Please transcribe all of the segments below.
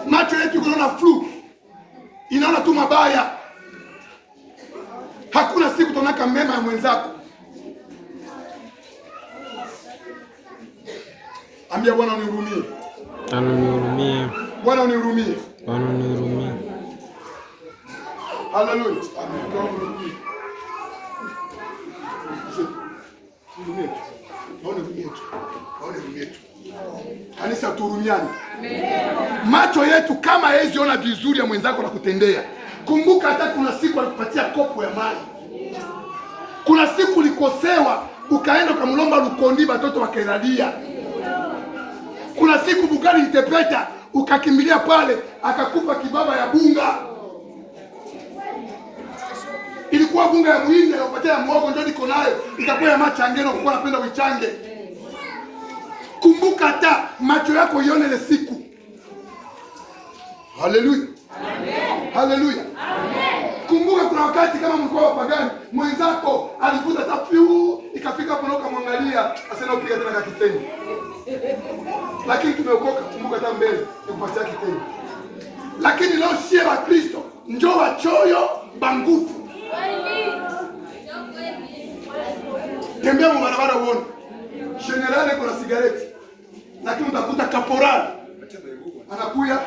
Macho yetu kunaona flu, inaona tu mabaya. Hakuna siku tunaona mema ya mwenzako. Ambia Bwana unihurumie. Anihurumie. Bwana unihurumie. Bwana unihurumie. Haleluya. Kanisa tuhurumiane. Macho yetu kama hezi ona vizuri ya mwenzako na kutendea. Kumbuka hata kuna siku alikupatia kopo ya maji. Kuna siku ulikosewa ukaenda ukamlomba Lukondi batoto wakairadia. Kuna siku Bugari Itepeta ukakimbilia pale akakupa kibaba ya bunga. Ilikuwa bunga ya muhindi na upatia ya muhogo ndio niko nayo. Itakuwa ya machangeno kwa napenda uichange. Kumbuka hata macho yako ione ile siku. Haleluya. Amen. Haleluya. Amen. Kumbuka kuna wakati kama mlikuwa wapagani, mwenzako alivuta tapiu ikafika hapo na ukamwangalia, asema upiga tena kwa kitendo. Lakini tumeokoka, kumbuka hata mbele nikupatia kitendo. Lakini leo sie wa Kristo njoo wachoyo bangufu. Tembea mu barabara uone. Generale kuna sigareti. Lakini utakuta kaporali anakuya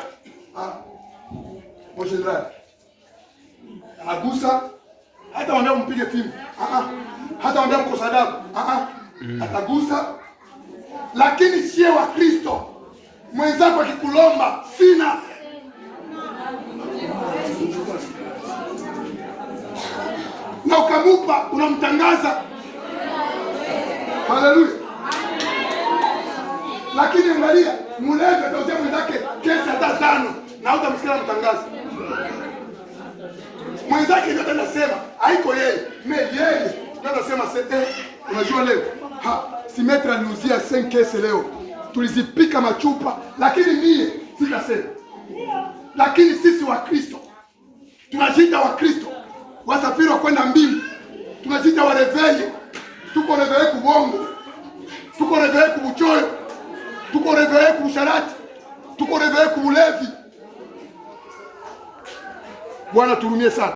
general anagusa, hata wambia mpige timu, hata wambia mkosa adabu, atagusa. Lakini sie wa Kristo mwenzako akikulomba sina, na ukamupa unamtangaza. Haleluya. Lakini angalia, mulevi atauzia mwenzake kesi hata 5 na utamsikia mtangaza. Mwenzake ndio anasema haiko yeye, yeye ndio anasema unajua leo si metra niuzia 5 kesi leo. Tulizipika machupa, lakini mie sitasema. Lakini sisi wa Kristo tunajiita wa Kristo, wasafiri wa kwenda mbingu. Tunajiita wa reveye. Tuko reveye kubongo. Tuko reveye kubuchoyo. Tuko reveye kubusharati. Tuko reveye kubulevi. Bwana tuhurumie sana.